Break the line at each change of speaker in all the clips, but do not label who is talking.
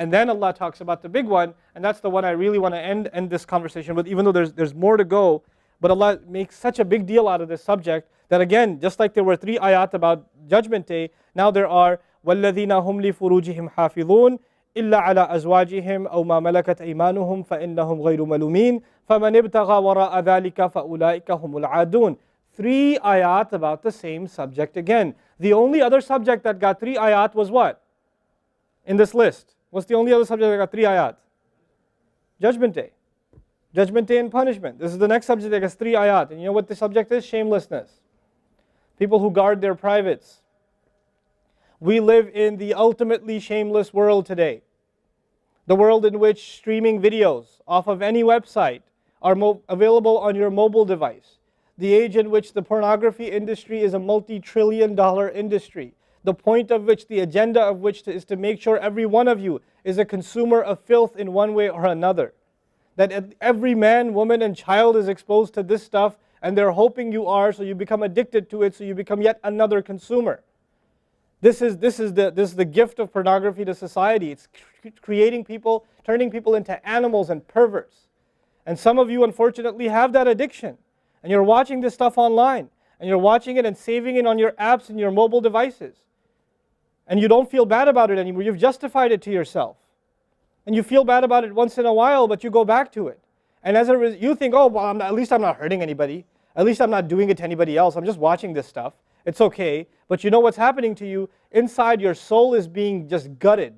And then Allah talks about the big one, and that's the one I really want to end this conversation with, even though there's more to go. But Allah makes such a big deal out of this subject that again, just like there were 3 ayat about Judgment Day, now there are وَالَّذِينَ هُمْ لِفُرُوجِهِمْ حَافِظُونَ إِلَّا عَلَىٰ أَزْوَاجِهِمْ أَوْ مَا مَلَكَتْ أَيْمَانُهُمْ فَإِنَّهُمْ غَيْرُ مَلُومِينَ فَمَنِ ابْتَغَى وَرَاءَ ذَلِكَ فَأُولَٰئِكَ هُمُ الْعَادُونَ. 3 ayat about the same subject again. The only other subject that got 3 ayat was what? In this list. What's the only other subject that got 3 ayat? Judgment Day. Judgment Day and punishment. This is the next subject that gets 3 ayat. And you know what the subject is? Shamelessness. People who guard their privates. We live in the ultimately shameless world today. The world in which streaming videos off of any website are available on your mobile device. The age in which the pornography industry is a multi-trillion-dollar industry. The point of which, the agenda of which is to make sure every one of you is a consumer of filth in one way or another. That every man, woman, and child is exposed to this stuff, and they're hoping you are, so you become addicted to it, so you become yet another consumer. This is the gift of pornography to society. It's creating people, turning people into animals and perverts. And some of you, unfortunately, have that addiction. And you're watching this stuff online. And you're watching it and saving it on your apps and your mobile devices. And you don't feel bad about it anymore. You've justified it to yourself. And you feel bad about it once in a while, but you go back to it. And as a result, you think, oh, well, at least I'm not hurting anybody. At least I'm not doing it to anybody else. I'm just watching this stuff. It's okay. But you know what's happening to you? Inside, your soul is being just gutted.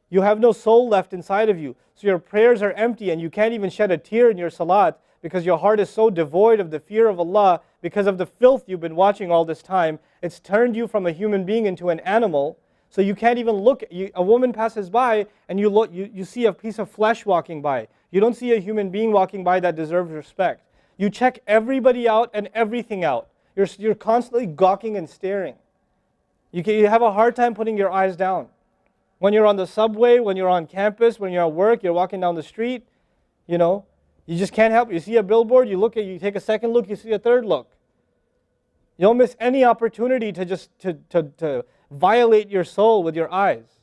You have no soul left inside of you. So your prayers are empty and you can't even shed a tear in your salat because your heart is so devoid of the fear of Allah because of the filth you've been watching all this time. It's turned you from a human being into an animal. So you can't even look. A woman passes by and you see a piece of flesh walking by. You don't see a human being walking by that deserves respect. You check everybody out and everything out. You're constantly gawking and staring. You have a hard time putting your eyes down. When you're on the subway, when you're on campus, when you're at work, you're walking down the street, you just can't help it. You see a billboard, you take a second look, you see a third look. You don't miss any opportunity to just to violate your soul with your eyes.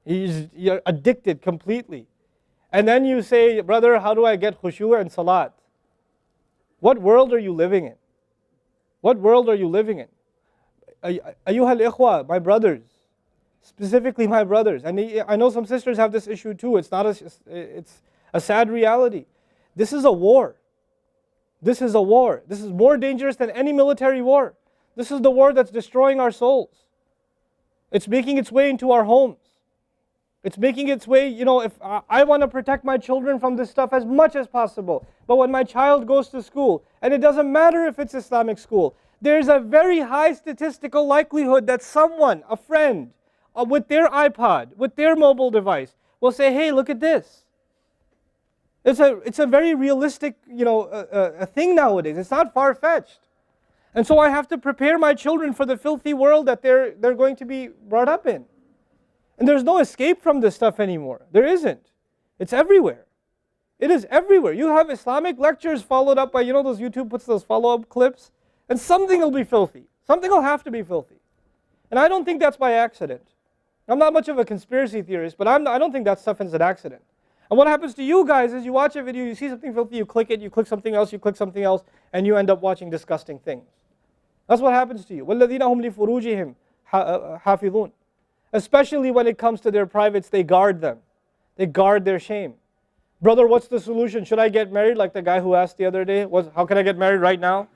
You're addicted completely. And then you say, brother, how do I get khushu' and salat? What world are you living in? What world are you living in? Ayyuhal ikhwa, my brothers, specifically my brothers. And I know some sisters have this issue too. It's a sad reality. This is a war. This is a war. This is more dangerous than any military war. This is the war that's destroying our souls. It's making its way into our homes. It's making its way, if I want to protect my children from this stuff as much as possible. But when my child goes to school, and it doesn't matter if it's Islamic school, there's a very high statistical likelihood that someone, a friend, with their iPod, with their mobile device, will say, hey, look at this. It's a very realistic, a thing nowadays. It's not far-fetched. And so I have to prepare my children for the filthy world that they're going to be brought up in. And there's no escape from this stuff anymore. There isn't. It's everywhere. It is everywhere. You have Islamic lectures followed up by, those YouTube puts those follow-up clips, and something will be filthy. Something will have to be filthy. And I don't think that's by accident. I'm not much of a conspiracy theorist, but I don't think that stuff is an accident. And what happens to you guys is you watch a video, you see something filthy, you click it, you click something else, and you end up watching disgusting things. That's what happens to you. وَالَّذِينَ هُمْ لِفُرُوجِهِمْ حَافِظُونَ. Especially when it comes to their privates, they guard them. They guard their shame. Brother, what's the solution? Should I get married? Like the guy who asked the other day, how can I get married right now?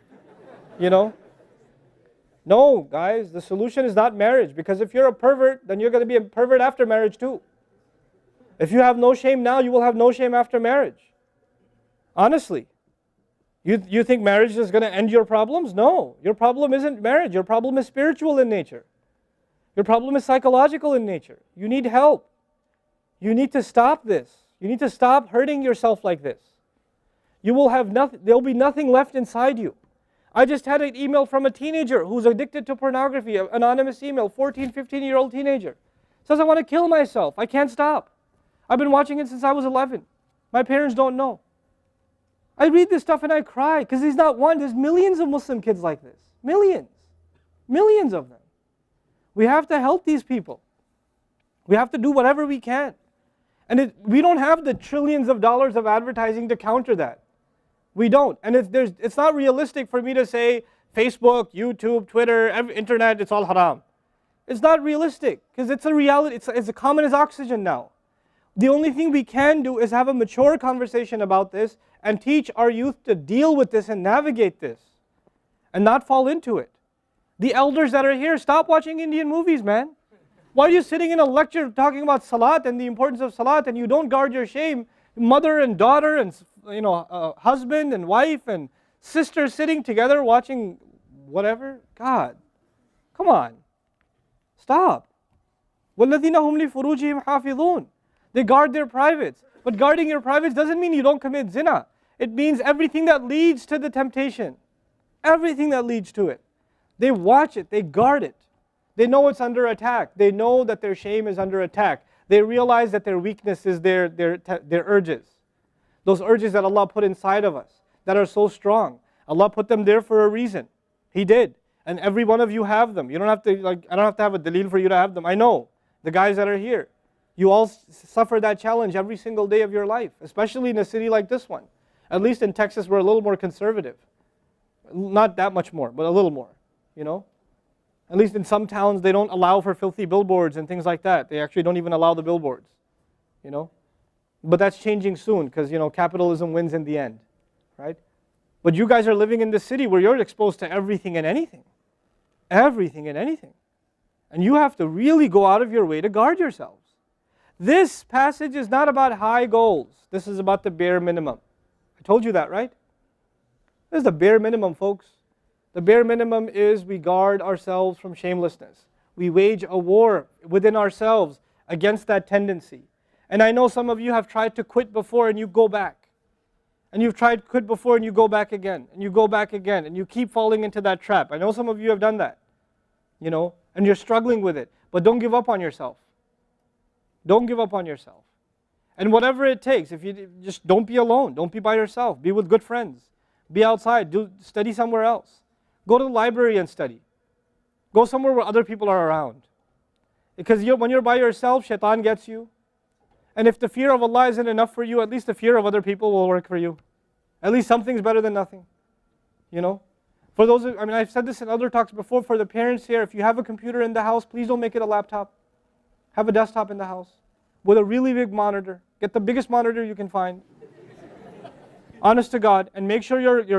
No, guys, the solution is not marriage. Because if you're a pervert, then you're going to be a pervert after marriage too. If you have no shame now, you will have no shame after marriage. Honestly. You think marriage is going to end your problems? No. Your problem isn't marriage. Your problem is spiritual in nature. Your problem is psychological in nature. You need help. You need to stop this. You need to stop hurting yourself like this. You will have nothing, there'll be nothing left inside you. I just had an email from a teenager who's addicted to pornography, an anonymous email, 14, 15-year-old teenager. Says, I want to kill myself. I can't stop. I've been watching it since I was 11. My parents don't know. I read this stuff and I cry because he's not one. There's millions of Muslim kids like this. Millions. Millions of them. We have to help these people. We have to do whatever we can. And we don't have the trillions of dollars of advertising to counter that. We don't. And it's not realistic for me to say Facebook, YouTube, Twitter, internet, it's all haram. It's not realistic because it's a reality. It's as common as oxygen now. The only thing we can do is have a mature conversation about this and teach our youth to deal with this and navigate this and not fall into it. The elders that are here, stop watching Indian movies, man. Why are you sitting in a lecture talking about salat and the importance of salat and you don't guard your shame? Mother and daughter and husband and wife and sister sitting together watching whatever? God, come on. Stop. وَالَّذِينَ هُمْ لِفُرُوجِهِمْ حَافِظُونَ. They guard their privates. But guarding your privates doesn't mean you don't commit zina. It means everything that leads to the temptation. Everything that leads to it. They watch it. They guard it. They know it's under attack. They know that their shame is under attack. They realize that their weakness is their urges. Those urges that Allah put inside of us that are so strong. Allah put them there for a reason. He did. And every one of you have them. You don't have to, I don't have to have a dalil for you to have them. I know. The guys that are here. You all suffer that challenge every single day of your life. Especially in a city like this one. At least in Texas we're a little more conservative. Not that much more, but a little more. You know? At least in some towns they don't allow for filthy billboards and things like that. They actually don't even allow the billboards. You know? But that's changing soon because, capitalism wins in the end. Right? But you guys are living in the city where you're exposed to everything and anything. Everything and anything. And you have to really go out of your way to guard yourselves. This passage is not about high goals. This is about the bare minimum. I told you that, right? This is the bare minimum, folks. The bare minimum is we guard ourselves from shamelessness. We wage a war within ourselves against that tendency. And I know some of you have tried to quit before and you go back. And you've tried to quit before and you go back again. And you go back again. And you keep falling into that trap. I know some of you have done that. And you're struggling with it. But don't give up on yourself. Don't give up on yourself. And whatever it takes, if you just don't be alone. Don't be by yourself. Be with good friends. Be outside. Study somewhere else. Go to the library and study. Go somewhere where other people are around. Because when you're by yourself, shaitan gets you. And if the fear of Allah isn't enough for you, at least the fear of other people will work for you. At least something's better than nothing. For those, I've said this in other talks before, for the parents here, if you have a computer in the house, please don't make it a laptop. Have a desktop in the house with a really big monitor. Get the biggest monitor you can find. Honest to God, and make sure your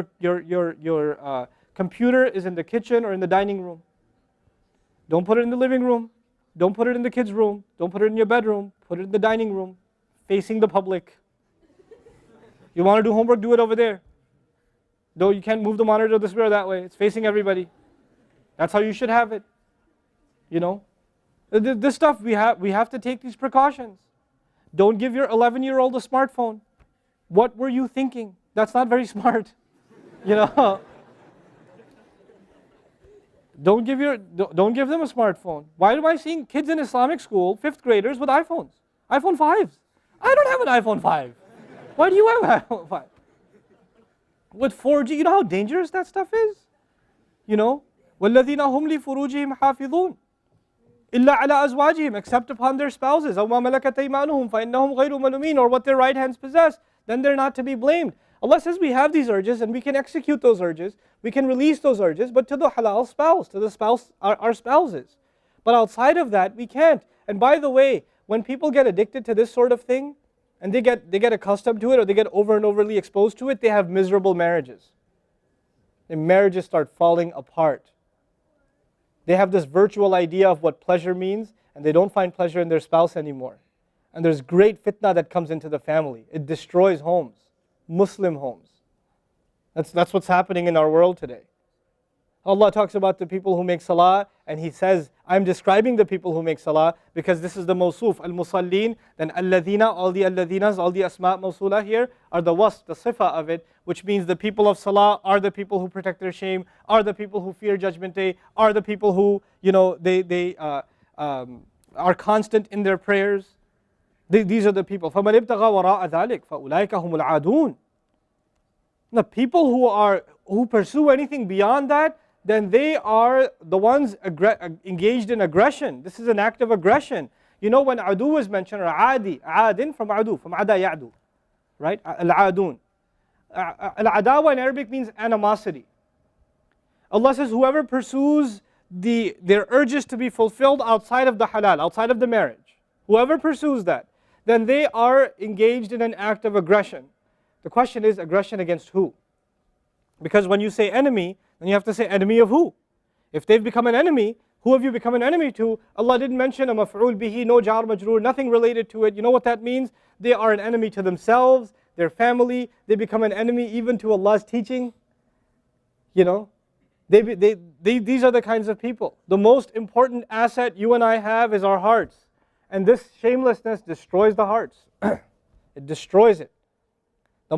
computer is in the kitchen or in the dining room. Don't put it in the living room. Don't put it in the kids' room. Don't put it in your bedroom. Put it in the dining room, facing the public. You want to do homework, do it over there. Though you can't move the monitor this way or that way. It's facing everybody. That's how you should have it. This stuff, we have to take these precautions. Don't give your 11-year-old a smartphone. What were you thinking? That's not very smart. Don't give them a smartphone. Why am I seeing kids in Islamic school, 5th graders, with iPhones? iPhone 5s. I don't have an iPhone 5. Why do you have an iPhone 5? With 4G, you know how dangerous that stuff is? وَالَّذِينَ هُمْ لِفُرُوجِهِمْ حَافِظُونَ إِلَّا عَلَىٰ أَزْوَاجِهِمْ except upon their spouses أَوْ مَا مَلَكَتْ أَيْمَانُهُمْ فَإِنَّهُمْ غَيْرُ مَلُومِينَ or what their right hands possess, then they're not to be blamed. Allah says we have these urges and we can execute those urges, we can release those urges, but to the halal spouse, to the spouse, our spouses. But outside of that, we can't. And by the way, when people get addicted to this sort of thing, and they get accustomed to it or they get over and overly exposed to it, they have miserable marriages. And marriages start falling apart. They have this virtual idea of what pleasure means, and they don't find pleasure in their spouse anymore. And there's great fitna that comes into the family. It destroys homes, Muslim homes. That's what's happening in our world today. Allah talks about the people who make salah, and He says, I'm describing the people who make salah because this is the mawsuf, al-musallin, then alladhina, all the alladhinas, all the asma' mawsula here are the wasf, the sifa of it, which means the people of salah are the people who protect their shame, are the people who fear judgment day, are the people who, they are constant in their prayers. These are the people. فَمَنِ ابْتَغَى وَرَاءَ ذَلِكَ فَأُولَٰئِكَ هُمُ الْعَادُونَ. The people who pursue anything beyond that, then they are the ones engaged in aggression. This is an act of aggression. You know when adu is mentioned, or adi, adin from adu, from ada ya'du, right? Al-adun. Al-adawa in Arabic means animosity. Allah says, whoever pursues their urges to be fulfilled outside of the halal, outside of the marriage, whoever pursues that, then they are engaged in an act of aggression. The question is, aggression against who? Because when you say enemy, then you have to say enemy of who? If they've become an enemy, who have you become an enemy to? Allah didn't mention a maf'ul bihi, no jar majroor, nothing related to it. You know what that means? They are an enemy to themselves, their family. They become an enemy even to Allah's teaching. You know, these are the kinds of people. The most important asset you and I have is our hearts. And this shamelessness destroys the hearts. It destroys it. The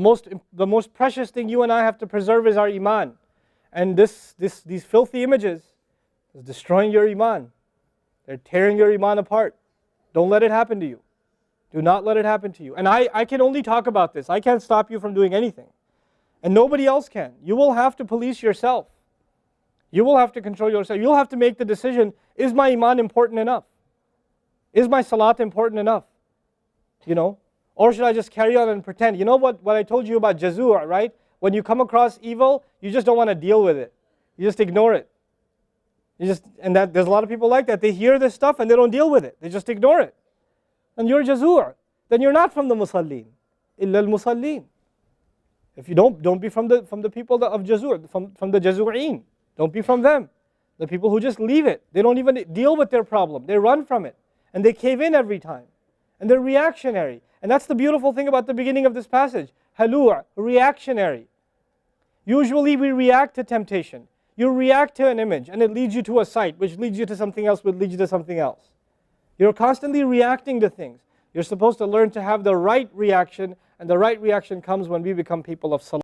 most precious thing you and I have to preserve is our iman. And these filthy images is destroying your iman. They're tearing your iman apart. Don't let it happen to you. Do not let it happen to you. And I can only talk about this. I can't stop you from doing anything. And nobody else can. You will have to police yourself. You will have to control yourself. You'll have to make the decision, is my iman important enough? Is my salat important enough? You know? Or should I just carry on and pretend? You know what I told you about jazur, right? When you come across evil, you just don't want to deal with it. You just ignore it. There's a lot of people like that. They hear this stuff and they don't deal with it. They just ignore it. And you're jazur. Then you're not from the musallin. Illa al-musallin. If you don't be from the people of jazur, from the jazureen. Don't be from them. The people who just leave it. They don't even deal with their problem. They run from it. And they cave in every time. And they're reactionary. And that's the beautiful thing about the beginning of this passage. Halua, reactionary. Usually we react to temptation. You react to an image and it leads you to a site, which leads you to something else, which leads you to something else. You're constantly reacting to things. You're supposed to learn to have the right reaction, and the right reaction comes when we become people of salah.